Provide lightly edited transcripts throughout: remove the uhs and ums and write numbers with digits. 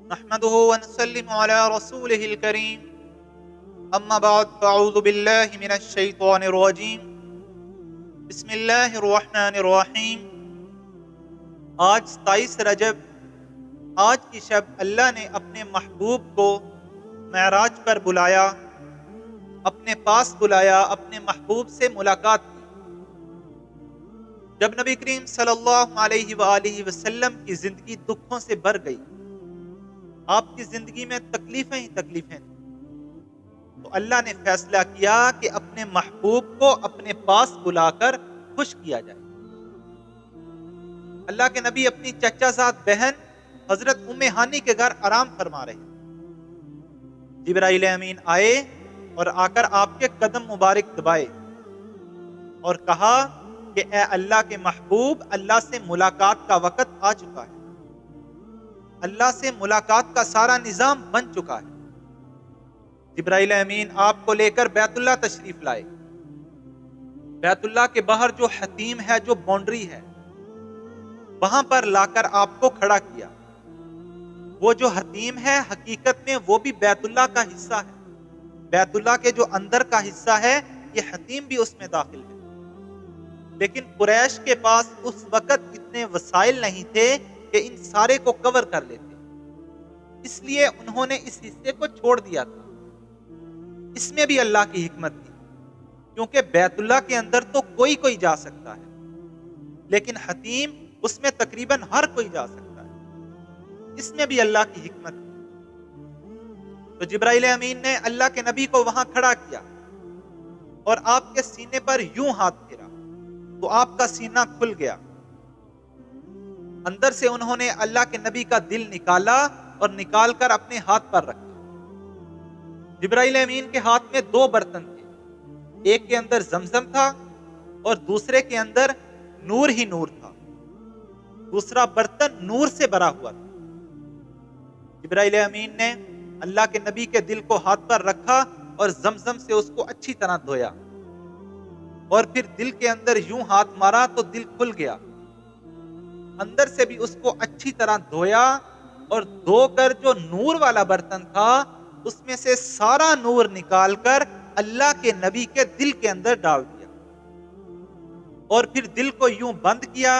نحمده ونسلم على رسوله الكريم اما بعد فاعوذ بالله من الشیطان الرجیم بسم اللہ الرحمن الرحیم۔ آج 27 رجب، آج کی شب اللہ نے اپنے محبوب کو معراج پر بلایا، اپنے پاس بلایا، اپنے محبوب سے ملاقات کی۔ جب نبی کریم صلی اللہ علیہ وآلہ وسلم کی زندگی دکھوں سے بھر گئی، آپ کی زندگی میں تکلیفیں ہی تکلیفیں تھیں، تو اللہ نے فیصلہ کیا کہ اپنے محبوب کو اپنے پاس بلا کر خوش کیا جائے۔ اللہ کے نبی اپنی چچا زاد بہن حضرت ام ہانی کے گھر آرام فرما رہے تھے۔ جبرائیل امین آئے اور آ کر آپ کے قدم مبارک دبائے اور کہا کہ اے اللہ کے محبوب، اللہ سے ملاقات کا وقت آ چکا ہے، اللہ سے ملاقات کا سارا نظام بن چکا ہے۔ جبرائیل امین آپ کو لے کر بیت اللہ تشریف لائے۔ بیت اللہ کے باہر جو حتیم ہے، جو باؤنڈری ہے، وہاں پر لا کر آپ کو کھڑا کیا۔ وہ جو حتیم ہے حقیقت میں وہ بھی بیت اللہ کا حصہ ہے، بیت اللہ کے جو اندر کا حصہ ہے، یہ حتیم بھی اس میں داخل ہے۔ لیکن قریش کے پاس اس وقت اتنے وسائل نہیں تھے کہ ان سارے کو کور کر لیتے، اس لیے انہوں نے اس حصے کو چھوڑ دیا تھا۔ اس میں بھی اللہ کی حکمت تھی، کیونکہ بیت اللہ کے اندر تو کوئی جا سکتا ہے، لیکن حتیم اس میں تقریباً ہر کوئی جا سکتا ہے، اس میں بھی اللہ کی حکمت تھی۔ تو جبرائیل امین نے اللہ کے نبی کو وہاں کھڑا کیا اور آپ کے سینے پر یوں ہاتھ پھیرا تو آپ کا سینہ کھل گیا۔ اندر سے انہوں نے اللہ کے نبی کا دل نکالا اور نکال کر اپنے ہاتھ پر رکھا۔ جبرائیل امین کے ہاتھ میں 2 برتن تھے، ایک کے اندر زمزم تھا اور دوسرے کے اندر نور ہی نور تھا، دوسرا برتن نور سے بھرا ہوا تھا۔ جبرائیل امین نے اللہ کے نبی کے دل کو ہاتھ پر رکھا اور زمزم سے اس کو اچھی طرح دھویا، اور پھر دل کے اندر یوں ہاتھ مارا تو دل کھل گیا۔ اندر سے بھی اس کو اچھی طرح دھویا اور دھو کر جو نور والا برتن تھا اس میں سے سارا نور نکال کر اللہ کے نبی کے دل کے اندر ڈال دیا، اور پھر دل کو یوں بند کیا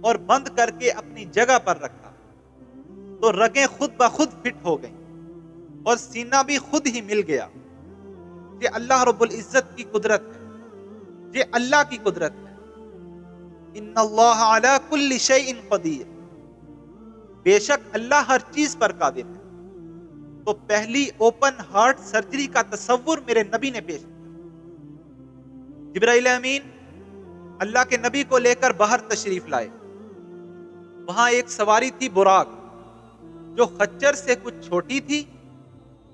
اور بند کر کے اپنی جگہ پر رکھا، تو رگیں خود بخود فٹ ہو گئیں اور سینہ بھی خود ہی مل گیا۔ یہ اللہ رب العزت کی قدرت ہے، یہ اللہ کی قدرت ہے۔ ان اللہ علی کل شیء قدیر، بے شک اللہ ہر چیز پر قادر ہے۔ تو پہلی اوپن ہارٹ سرجری کا تصور میرے نبی نے پیش کیا۔ جبرائیل امین اللہ کے نبی کو لے کر باہر تشریف لائے۔ وہاں ایک سواری تھی براق، جو خچر سے کچھ چھوٹی تھی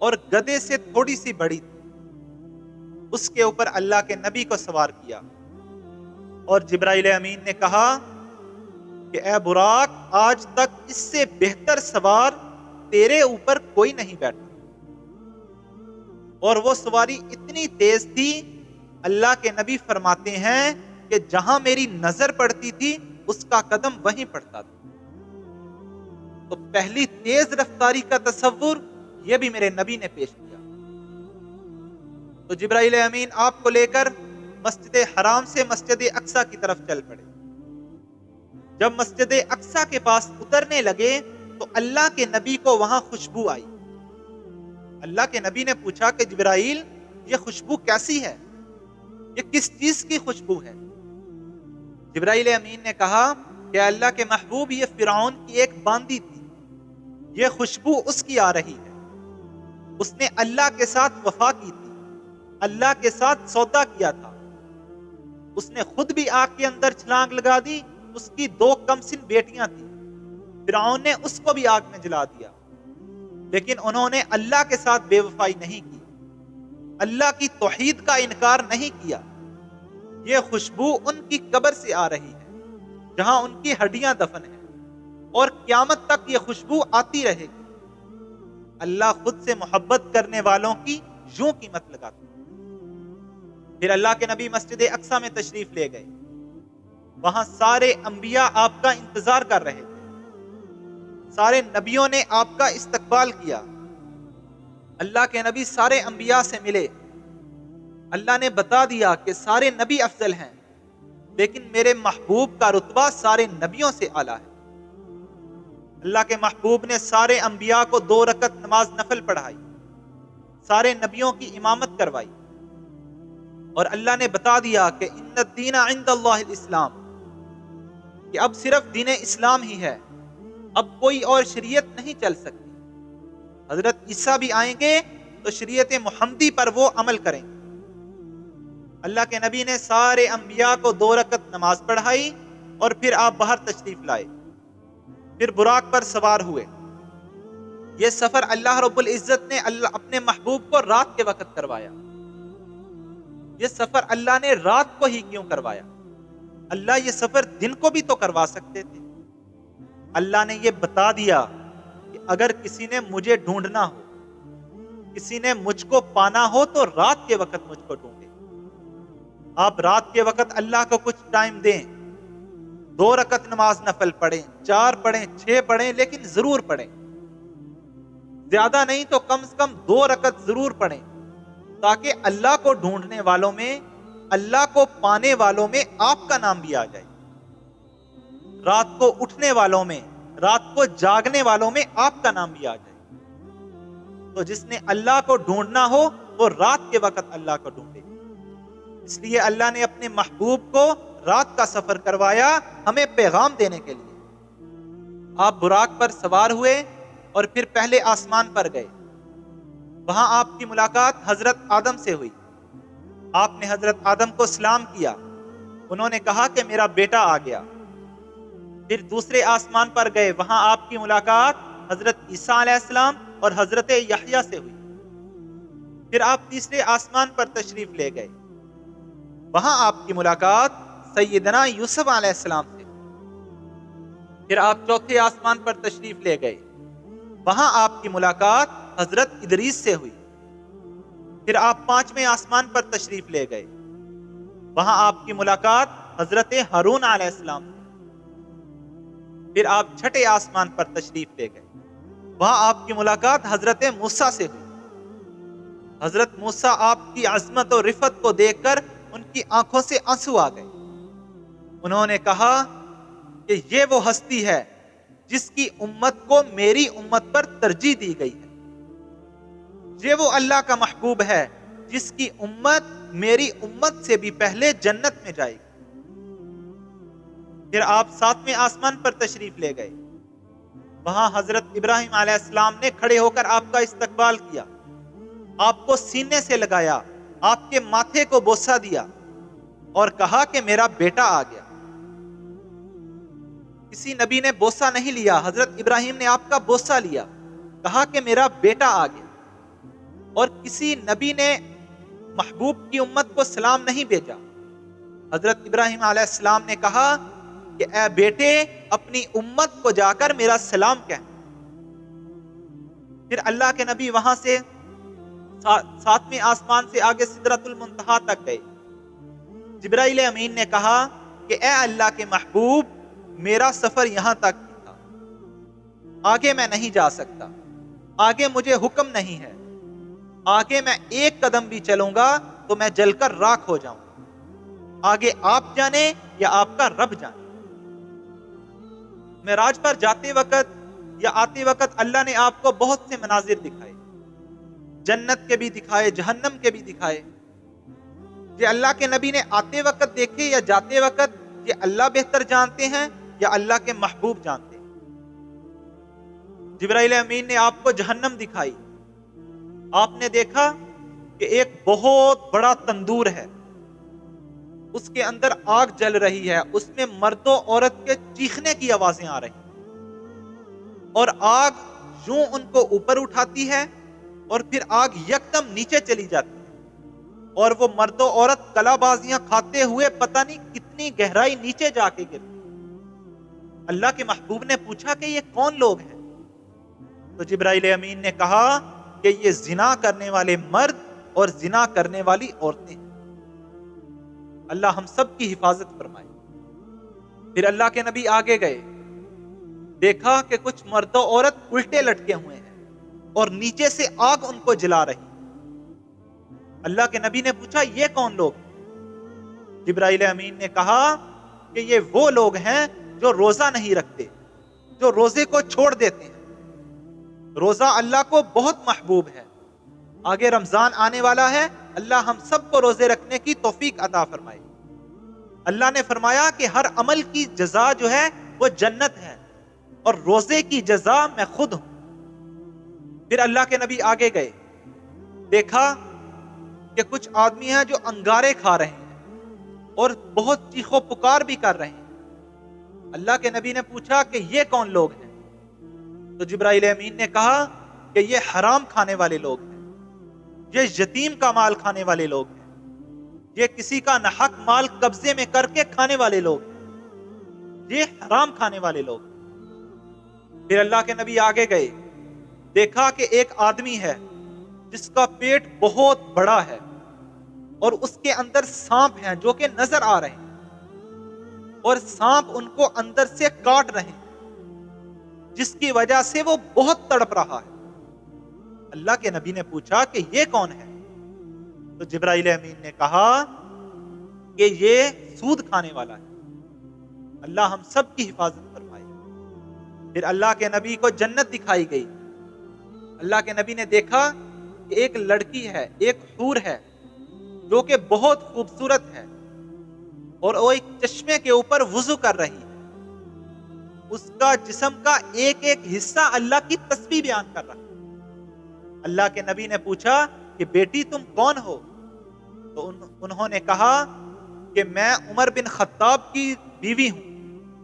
اور گدھے سے تھوڑی سی بڑی تھی۔ اس کے اوپر اللہ کے نبی کو سوار کیا، اور جبرائیل امین نے کہا کہ اے براق، آج تک اس سے بہتر سوار تیرے اوپر کوئی نہیں بیٹھا۔ اور وہ سواری اتنی تیز تھی، اللہ کے نبی فرماتے ہیں کہ جہاں میری نظر پڑتی تھی اس کا قدم وہیں پڑتا تھا۔ تو پہلی تیز رفتاری کا تصور یہ بھی میرے نبی نے پیش کیا۔ تو جبرائیل امین آپ کو لے کر مسجد حرام سے مسجد اقصی کی طرف چل پڑے۔ جب مسجد اقصی کے پاس اترنے لگے تو اللہ کے نبی کو وہاں خوشبو آئی۔ اللہ کے نبی نے پوچھا کہ جبرائیل، یہ خوشبو کیسی ہے؟ یہ کس چیز کی خوشبو ہے؟ جبرائیل امین نے کہا کہ اللہ کے محبوب، یہ فرعون کی ایک باندی تھی، یہ خوشبو اس کی آ رہی ہے۔ اس نے اللہ کے ساتھ وفا کی تھی، اللہ کے ساتھ سودا کیا تھا۔ اس نے خود بھی آگ کے اندر چھلانگ لگا دی، اس کی 2 کمسن بیٹیاں تھیں، فرعون نے اس کو بھی آگ میں جلا دیا، لیکن انہوں نے اللہ کے ساتھ بے وفائی نہیں کی، اللہ کی توحید کا انکار نہیں کیا۔ یہ خوشبو ان کی قبر سے آ رہی ہے، جہاں ان کی ہڈیاں دفن ہیں، اور قیامت تک یہ خوشبو آتی رہے گی۔ اللہ خود سے محبت کرنے والوں کی یوں قیمت لگاتا ہے۔ پھر اللہ کے نبی مسجد اقصی میں تشریف لے گئے۔ وہاں سارے انبیاء آپ کا انتظار کر رہے تھے، سارے نبیوں نے آپ کا استقبال کیا، اللہ کے نبی سارے انبیاء سے ملے، اللہ نے بتا دیا کہ سارے نبی افضل ہیں لیکن میرے محبوب کا رتبہ سارے نبیوں سے اعلیٰ ہے۔ اللہ کے محبوب نے سارے انبیاء کو 2 رکعت نماز نفل پڑھائی، سارے نبیوں کی امامت کروائی، اور اللہ نے بتا دیا کہ ان الدین عند اللہ الاسلام، کہ اب صرف دین اسلام ہی ہے، اب کوئی اور شریعت نہیں چل سکتی۔ حضرت عیسیٰ بھی آئیں گے تو شریعت محمدی پر وہ عمل کریں گے۔ اللہ کے نبی نے سارے انبیاء کو 2 رکعت نماز پڑھائی اور پھر آپ باہر تشریف لائے، پھر براق پر سوار ہوئے۔ یہ سفر اللہ رب العزت نے اپنے محبوب کو رات کے وقت کروایا۔ یہ سفر اللہ نے رات کو ہی کیوں کروایا؟ اللہ یہ سفر دن کو بھی تو کروا سکتے تھے۔ اللہ نے یہ بتا دیا کہ اگر کسی نے مجھے ڈھونڈنا ہو، کسی نے مجھ کو پانا ہو تو رات کے وقت مجھ کو ڈھونڈے۔ آپ رات کے وقت اللہ کو کچھ ٹائم دیں، 2 رکعت نماز نفل پڑھیں، 4 پڑھیں، 6 پڑھیں، لیکن ضرور پڑھیں۔ زیادہ نہیں تو کم سے کم 2 رکعت ضرور پڑھیں، تاکہ اللہ کو ڈھونڈنے والوں میں، اللہ کو پانے والوں میں آپ کا نام بھی آ جائے، رات کو اٹھنے والوں میں، رات کو جاگنے والوں میں آپ کا نام بھی آ جائے۔ تو جس نے اللہ کو ڈھونڈنا ہو وہ رات کے وقت اللہ کو ڈھونڈے۔ اس لیے اللہ نے اپنے محبوب کو رات کا سفر کروایا ہمیں پیغام دینے کے لیے۔ آپ براق پر سوار ہوئے اور پھر پہلے آسمان پر گئے، وہاں آپ کی ملاقات حضرت آدم سے ہوئی۔ آپ نے حضرت آدم کو سلام کیا، انہوں نے کہا کہ میرا بیٹا آ گیا۔ پھر دوسرے آسمان پر گئے، وہاں آپ کی ملاقات حضرت عیسیٰ علیہ السلام اور حضرت یحییٰ سے ہوئی۔ پھر آپ تیسرے آسمان پر تشریف لے گئے، وہاں آپ کی ملاقات سیدنا یوسف علیہ السلام سے۔ پھر آپ چوتھے آسمان پر تشریف لے گئے، وہاں آپ کی ملاقات حضرت ادریس سے ہوئی۔ پھر آپ 5ویں آسمان پر تشریف لے گئے، وہاں آپ کی ملاقات حضرت ہارون علیہ السلام سے۔ پھر آپ 6ٹھے آسمان پر تشریف لے گئے، وہاں آپ کی ملاقات حضرت موسیٰ سے ہوئی۔ حضرت موسیٰ آپ کی عظمت اور رفعت کو دیکھ کر ان کی آنکھوں سے آنسو آ گئے۔ انہوں نے کہا کہ یہ وہ ہستی ہے جس کی امت کو میری امت پر ترجیح دی گئی ہے، یہ وہ اللہ کا محبوب ہے جس کی امت میری امت سے بھی پہلے جنت میں جائے گی۔ پھر آپ 7ویں آسمان پر تشریف لے گئے، وہاں حضرت ابراہیم علیہ السلام نے کھڑے ہو کر آپ کا استقبال کیا، آپ کو سینے سے لگایا، آپ کے ماتھے کو بوسہ دیا اور کہا کہ میرا بیٹا آ گیا۔ کسی نبی نے بوسہ نہیں لیا، حضرت ابراہیم نے آپ کا بوسہ لیا، کہا کہ میرا بیٹا آ گیا۔ اور کسی نبی نے محبوب کی امت کو سلام نہیں بھیجا، حضرت ابراہیم علیہ السلام نے کہا کہ اے بیٹے اپنی امت کو جا کر میرا سلام کہہ۔ پھر اللہ کے نبی وہاں سے 7ویں آسمان سے آگے سدرۃ المنتہا تک گئے۔ جبرائیل امین نے کہا کہ اے اللہ کے محبوب میرا سفر یہاں تک ہی تھا، آگے میں نہیں جا سکتا، آگے مجھے حکم نہیں ہے، آگے میں 1 قدم بھی چلوں گا تو میں جل کر راکھ ہو جاؤں، آگے آپ جانے یا آپ کا رب جانے۔ معراج پر جاتے وقت یا آتے وقت اللہ نے آپ کو بہت سے مناظر دکھائے، جنت کے بھی دکھائے، جہنم کے بھی دکھائے۔ یہ اللہ کے نبی نے آتے وقت دیکھے یا جاتے وقت، یہ اللہ بہتر جانتے ہیں یا اللہ کے محبوب جانتے ہیں۔ جبرائیل امین نے آپ کو جہنم دکھائی، آپ نے دیکھا کہ ایک بہت بڑا تندور ہے، اس کے اندر آگ جل رہی ہے، اس میں مرد و عورت کے چیخنے کی آوازیں آ رہی ہیں، اور آگ یوں ان کو اوپر اٹھاتی ہے اور پھر آگ یکدم نیچے چلی جاتی ہے، اور وہ مرد و عورت کلا بازیاں کھاتے ہوئے پتہ نہیں کتنی گہرائی نیچے جا کے گرتے۔ اللہ کے محبوب نے پوچھا کہ یہ کون لوگ ہیں؟ تو جبرائیل امین نے کہا کہ یہ زنا کرنے والے مرد اور زنا کرنے والی عورتیں ہیں۔ اللہ ہم سب کی حفاظت فرمائے۔ پھر اللہ کے نبی آگے گئے، دیکھا کہ کچھ مرد و عورت الٹے لٹکے ہوئے ہیں اور نیچے سے آگ ان کو جلا رہی۔ اللہ کے نبی نے پوچھا یہ کون لوگ ہیں؟ جبرائیل امین نے کہا کہ یہ وہ لوگ ہیں جو روزہ نہیں رکھتے، جو روزے کو چھوڑ دیتے ہیں۔ روزہ اللہ کو بہت محبوب ہے۔ آگے رمضان آنے والا ہے، اللہ ہم سب کو روزے رکھنے کی توفیق عطا فرمائے۔ اللہ نے فرمایا کہ ہر عمل کی جزا جو ہے وہ جنت ہے، اور روزے کی جزا میں خود ہوں۔ پھر اللہ کے نبی آگے گئے، دیکھا کہ کچھ آدمی ہیں جو انگارے کھا رہے ہیں اور بہت چیخ و پکار بھی کر رہے ہیں۔ اللہ کے نبی نے پوچھا کہ یہ کون لوگ ہیں؟ تو جبرائیل امین نے کہا کہ یہ حرام کھانے والے لوگ ہیں، یہ یتیم کا مال کھانے والے لوگ ہیں، یہ کسی کا ناحق مال قبضے میں کر کے کھانے والے لوگ ہیں، یہ حرام کھانے والے لوگ ہیں۔ پھر اللہ کے نبی آگے گئے، دیکھا کہ ایک آدمی ہے جس کا پیٹ بہت بڑا ہے اور اس کے اندر سانپ ہیں جو کہ نظر آ رہے ہیں، اور سانپ ان کو اندر سے کاٹ رہے ہیں، جس کی وجہ سے وہ بہت تڑپ رہا ہے۔ اللہ کے نبی نے پوچھا کہ یہ کون ہے؟ تو جبرائیل امین نے کہا کہ یہ سود کھانے والا ہے۔ اللہ ہم سب کی حفاظت فرمائے۔ پھر اللہ کے نبی کو جنت دکھائی گئی۔ اللہ کے نبی نے دیکھا کہ ایک لڑکی ہے، ایک حور ہے جو کہ بہت خوبصورت ہے، اور وہ ایک چشمے کے اوپر وضو کر رہی ہے۔ اس کا جسم کا ایک ایک حصہ اللہ کی تسبیح بیان کر رہا ہے۔ اللہ کے نبی نے پوچھا کہ بیٹی تم کون ہو؟ تو انہوں نے کہا کہ میں عمر بن خطاب کی بیوی ہوں،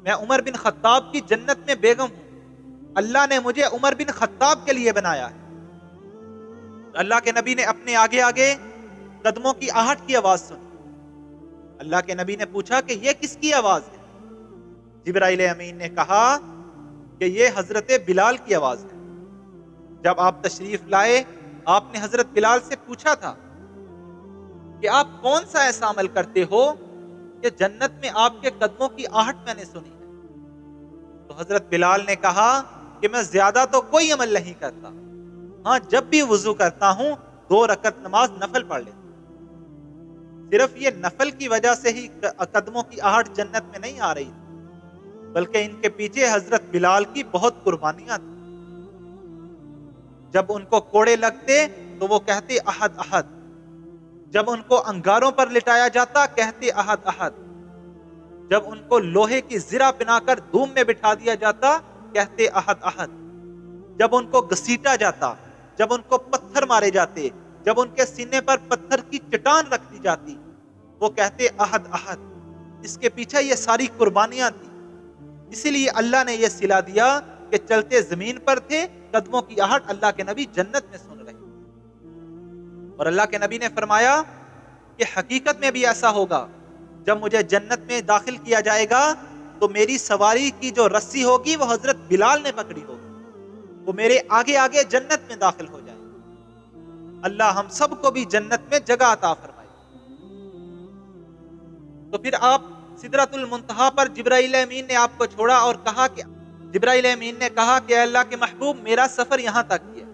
میں عمر بن خطاب کی جنت میں بیگم ہوں، اللہ نے مجھے عمر بن خطاب کے لیے بنایا ہے۔ اللہ کے نبی نے اپنے آگے آگے قدموں کی آہٹ کی آواز سنی۔ اللہ کے نبی نے پوچھا کہ یہ کس کی آواز ہے؟ جبرائیل امین نے کہا کہ یہ حضرت بلال کی آواز ہے۔ جب آپ تشریف لائے، آپ نے حضرت بلال سے پوچھا تھا کہ آپ کون سا ایسا عمل کرتے ہو کہ جنت میں آپ کے قدموں کی آہٹ میں نے سنی ہے؟ تو حضرت بلال نے کہا کہ میں زیادہ تو کوئی عمل نہیں کرتا، ہاں جب بھی وضو کرتا ہوں 2 رکعت نماز نفل پڑھ لیتا ہوں۔ صرف یہ نفل کی وجہ سے ہی قدموں کی آہٹ جنت میں نہیں آ رہی تھی، بلکہ ان کے پیچھے حضرت بلال کی بہت قربانیاں تھیں۔ جب ان کو کوڑے لگتے تو وہ کہتے احد احد، جب ان کو انگاروں پر لٹایا جاتا کہتے احد احد، جب ان کو لوہے کی زرہ پہنا کر دھوم میں بٹھا دیا جاتا کہتے احد احد، جب ان کو گھسیٹا جاتا، جب ان کو پتھر مارے جاتے، جب ان کے سینے پر پتھر کی چٹان رکھ دی جاتی، وہ کہتے احد احد۔ اس کے پیچھے یہ ساری قربانیاں تھیں، اسی لیے اللہ نے یہ صلہ دیا کہ چلتے زمین پر تھے، قدموں کی آہٹ اللہ کے نبی جنت میں سن رہے۔ اور اللہ کے نبی نے فرمایا کہ حقیقت میں بھی ایسا ہوگا، جب مجھے جنت میں داخل کیا جائے گا تو میری سواری کی جو رسی ہوگی وہ حضرت بلال نے پکڑی ہوگی، وہ میرے آگے آگے جنت میں داخل ہو جائے۔ اللہ ہم سب کو بھی جنت میں جگہ عطا فرمائے۔ تو پھر آپ سدرۃ المنتہا پر جبرائیل امین نے آپ کو چھوڑا اور کہا کہ جبرائیل امین نے کہا کہ اللہ کے محبوب میرا سفر یہاں تک کیا،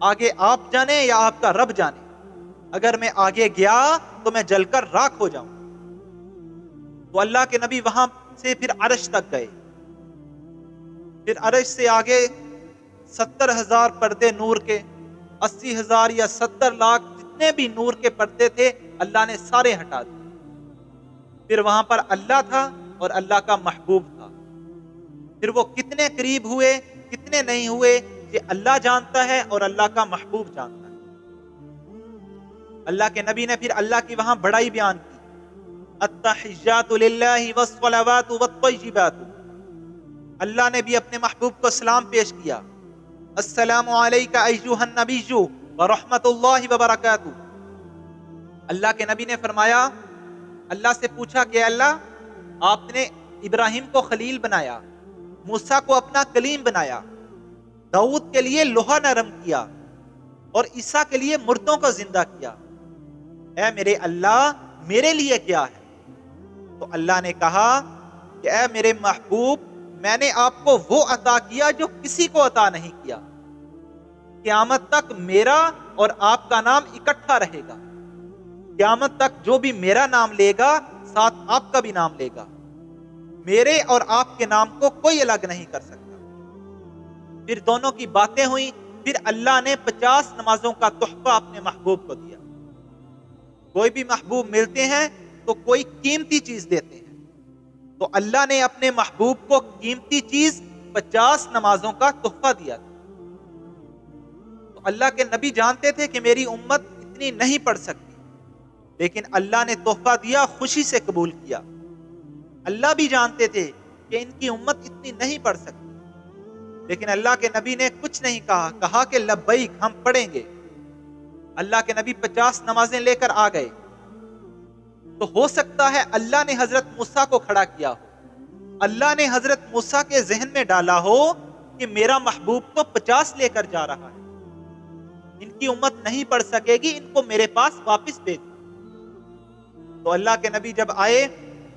آگے آپ جانے یا آپ کا رب جانے، اگر میں آگے گیا تو میں جل کر راکھ ہو جاؤں۔ تو اللہ کے نبی وہاں سے پھر عرش تک گئے، پھر عرش سے آگے 70,000 پردے نور کے، 80,000 یا 70 لاکھ جتنے بھی نور کے پردے تھے اللہ نے سارے ہٹا دیے۔ پھر وہاں پر اللہ تھا اور اللہ کا محبوب تھا، پھر وہ کتنے قریب ہوئے کتنے نہیں ہوئے یہ اللہ جانتا ہے اور اللہ کا محبوب جانتا ہے۔ اللہ کے نبی نے پھر اللہ کی وہاں بڑائی بیان کی، التحیات للہ والصلوات والطیبات، اللہ نے بھی اپنے محبوب کو سلام پیش کیا، السلام علیک ایھا النبی ورحمۃ اللہ وبرکاتہ۔ اللہ کے نبی نے فرمایا، اللہ سے پوچھا کہ اللہ آپ نے ابراہیم کو خلیل بنایا، موسیٰ کو اپنا کلیم بنایا، داؤد کے لیے لوہا نرم کیا اور عیسیٰ کے لیے مردوں کو زندہ کیا، اے میرے اللہ میرے لیے کیا ہے؟ تو اللہ نے کہا کہ اے میرے محبوب میں نے آپ کو وہ عطا کیا جو کسی کو عطا نہیں کیا. قیامت تک میرا اور آپ کا نام اکٹھا رہے گا. قیامت تک جو بھی میرا نام لے گا ساتھ آپ کا بھی نام لے گا. میرے اور آپ کے نام کو کوئی الگ نہیں کر سکتا. پھر دونوں کی باتیں ہوئی. پھر اللہ نے 50 نمازوں کا تحفہ اپنے محبوب کو دیا. کوئی بھی محبوب ملتے ہیں تو کوئی قیمتی چیز دیتے ہیں. تو اللہ نے اپنے محبوب کو قیمتی چیز 50 نمازوں کا تحفہ دیا تھا. تو اللہ کے نبی جانتے تھے کہ میری امت اتنی نہیں پڑھ سکتی، لیکن اللہ نے تحفہ دیا، خوشی سے قبول کیا. اللہ بھی جانتے تھے کہ ان کی امت اتنی نہیں پڑھ سکتی، لیکن اللہ کے نبی نے کچھ نہیں کہا کہ لبیک، ہم پڑھیں گے. اللہ کے نبی 50 نمازیں لے کر آ گئے. تو ہو سکتا ہے اللہ نے حضرت موسیٰ کو کھڑا کیا ہو، اللہ نے حضرت موسیٰ کے ذہن میں ڈالا ہو کہ میرا محبوب تو 50 لے کر جا رہا ہے، ان کی امت نہیں پڑھ سکے گی، ان کو میرے پاس واپس بھیج. تو اللہ کے نبی جب آئے،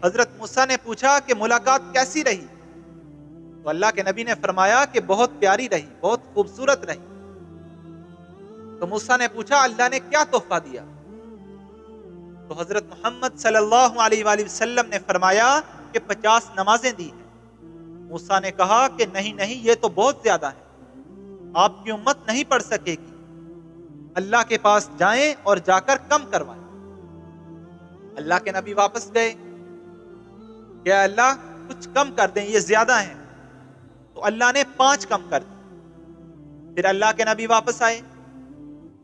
حضرت موسیٰ نے پوچھا کہ ملاقات کیسی رہی؟ تو اللہ کے نبی نے فرمایا کہ بہت پیاری رہی، بہت خوبصورت رہی. تو موسیٰ نے پوچھا اللہ نے کیا تحفہ دیا؟ تو حضرت محمد صلی اللہ علیہ وآلہ وسلم نے فرمایا کہ 50 نمازیں دی ہیں. موسیٰ نے کہا کہ نہیں، یہ تو بہت زیادہ ہے، آپ کی امت نہیں پڑھ سکے گی. اللہ کے پاس جائیں اور جا کر کم کروائیں. اللہ کے نبی واپس گئے کہ اللہ کچھ کم کر دیں، یہ زیادہ ہیں. تو اللہ نے 5 کم کر دی. پھر اللہ کے نبی واپس آئے.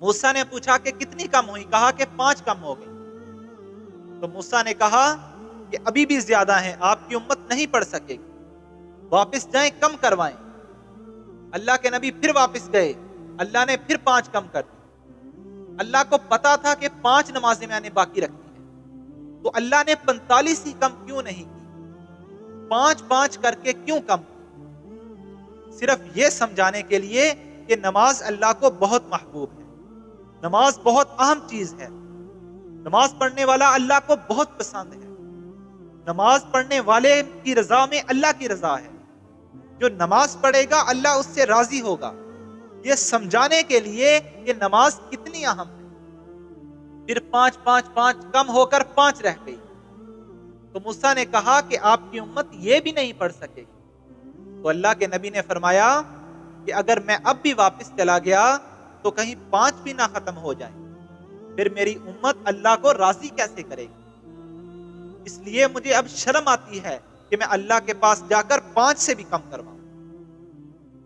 موسیٰ نے پوچھا کہ کتنی کم ہوئی؟ کہا کہ 5 کم ہو گئی. تو موسیٰ نے کہا کہ ابھی بھی زیادہ ہیں، آپ کی امت نہیں پڑھ سکے گی، واپس جائیں کم کروائیں. اللہ کے نبی پھر واپس گئے، اللہ نے پھر 5 کم کر دی. اللہ کو پتا تھا کہ 5 نمازیں میں نے باقی رکھی ہیں، تو اللہ نے 45 ہی کم کیوں نہیں کی؟ 5 کر کے کیوں کم کی؟ صرف یہ سمجھانے کے لیے کہ نماز اللہ کو بہت محبوب ہے، نماز بہت اہم چیز ہے. نماز پڑھنے والا اللہ کو بہت پسند ہے. نماز پڑھنے والے کی رضا میں اللہ کی رضا ہے. جو نماز پڑھے گا اللہ اس سے راضی ہوگا. یہ سمجھانے کے لیے کہ نماز کتنی اہم ہے. پھر 5 کم ہو کر 5 رہ گئی. تو موسیٰ نے کہا کہ آپ کی امت یہ بھی نہیں پڑھ سکے گی. تو اللہ کے نبی نے فرمایا کہ اگر میں اب بھی واپس چلا گیا تو کہیں 5 بھی نہ ختم ہو جائیں، پھر میری امت اللہ کو راضی کیسے کرے گی؟ اس لیے مجھے اب شرم آتی ہے کہ میں اللہ کے پاس جا کر 5 سے بھی کم کرواؤں.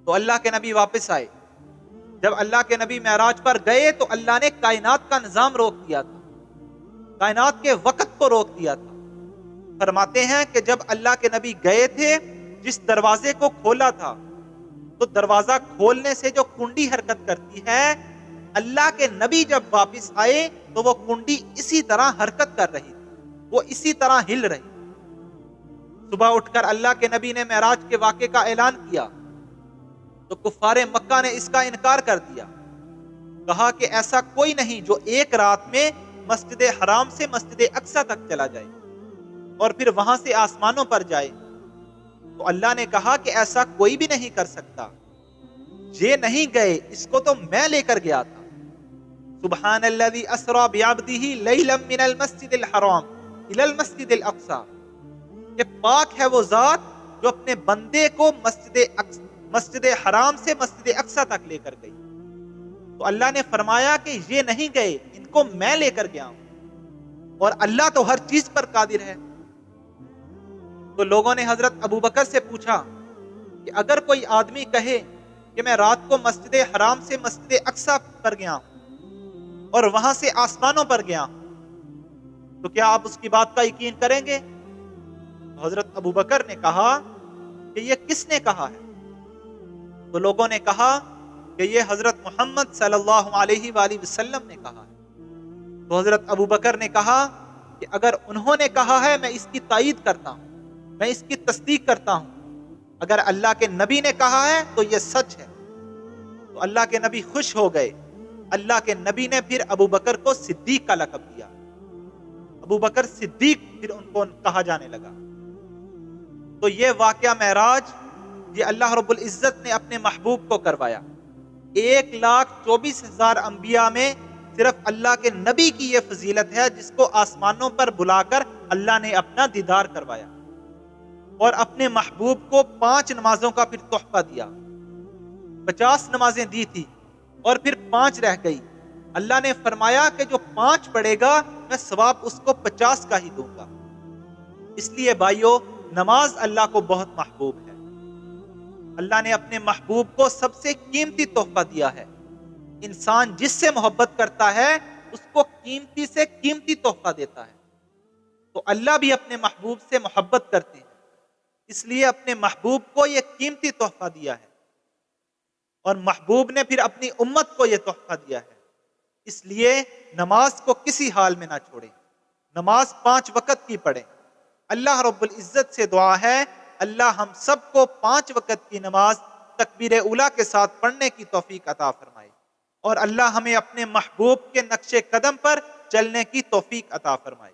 تو اللہ کے نبی واپس آئے. جب اللہ کے نبی معراج پر گئے تو اللہ نے کائنات کا نظام روک دیا تھا، کائنات کے وقت کو روک دیا تھا. فرماتے ہیں کہ جب اللہ کے نبی گئے تھے، جس دروازے کو کھولا تھا، تو دروازہ کھولنے سے جو کنڈی حرکت کرتی ہے، اللہ کے نبی جب واپس آئے تو وہ کنڈی اسی طرح حرکت کر رہی تھی، وہ اسی طرح ہل رہی. صبح اٹھ کر اللہ کے نبی نے معراج کے واقعے کا اعلان کیا تو کفار مکہ نے اس کا انکار کر دیا. کہا کہ ایسا کوئی نہیں جو ایک رات میں مسجد حرام سے مسجد اقصی تک چلا جائے اور پھر وہاں سے آسمانوں پر جائے. تو اللہ نے کہا کہ ایسا کوئی بھی نہیں کر سکتا. یہ نہیں گئے، اس کو تو میں لے کر گیا تھا. سبحان الذی اسری بعبدہ لیلا من المسجد الحرام الی المسجد الاقصی. کہ پاک ہے وہ ذات جو اپنے بندے کو مسجد حرام سے مسجد اقصی تک لے کر گئی. تو اللہ نے فرمایا کہ یہ نہیں گئے، ان کو میں لے کر گیا ہوں، اور اللہ تو ہر چیز پر قادر ہے. تو لوگوں نے حضرت ابوبکر سے پوچھا کہ اگر کوئی آدمی کہے کہ میں رات کو مسجد حرام سے مسجد اقصی پر گیا ہوں اور وہاں سے آسمانوں پر گیا ہوں، تو کیا آپ اس کی بات کا یقین کریں گے؟ حضرت ابوبکر نے کہا کہ یہ کس نے کہا ہے؟ تو لوگوں نے کہا کہ یہ حضرت محمد صلی اللہ علیہ وآلہ وسلم نے کہا ہے. تو حضرت ابوبکر نے کہا کہ اگر انہوں نے کہا ہے میں اس کی تائید کرتا ہوں، میں اس کی تصدیق کرتا ہوں. اگر اللہ کے نبی نے کہا ہے تو یہ سچ ہے. تو اللہ کے نبی خوش ہو گئے. اللہ کے نبی نے پھر ابوبکر کو صدیق کا لقب دیا. ابوبکر صدیق پھر ان کو کہا جانے لگا. تو یہ واقعہ معراج یہ اللہ رب العزت نے اپنے محبوب کو کروایا۔ 1,24,000 انبیاء میں صرف اللہ کے نبی کی یہ فضیلت ہے جس کو آسمانوں پر بلا کر اللہ نے اپنا دیدار کروایا، اور اپنے محبوب کو 5 نمازوں کا پھر تحفہ دیا۔ 50 نمازیں دی تھی اور پھر 5 رہ گئی۔ اللہ نے فرمایا کہ جو 5 پڑھے گا میں ثواب اس کو 50 کا ہی دوں گا۔ اس لیے بھائیو، نماز اللہ کو بہت محبوب ہے۔ اللہ نے اپنے محبوب کو سب سے قیمتی تحفہ دیا ہے۔ انسان جس سے محبت کرتا ہے اس کو قیمتی سے قیمتی تحفہ دیتا ہے، تو اللہ بھی اپنے محبوب سے محبت کرتے ہیں، اس لیے اپنے محبوب کو یہ قیمتی تحفہ دیا ہے، اور محبوب نے پھر اپنی امت کو یہ تحفہ دیا ہے۔ اس لیے نماز کو کسی حال میں نہ چھوڑیں، نماز 5 وقت کی پڑھیں۔ اللہ رب العزت سے دعا ہے اللہ ہم سب کو 5 وقت کی نماز تکبیر اولیٰ کے ساتھ پڑھنے کی توفیق عطا فرمائے، اور اللہ ہمیں اپنے محبوب کے نقش قدم پر چلنے کی توفیق عطا فرمائے۔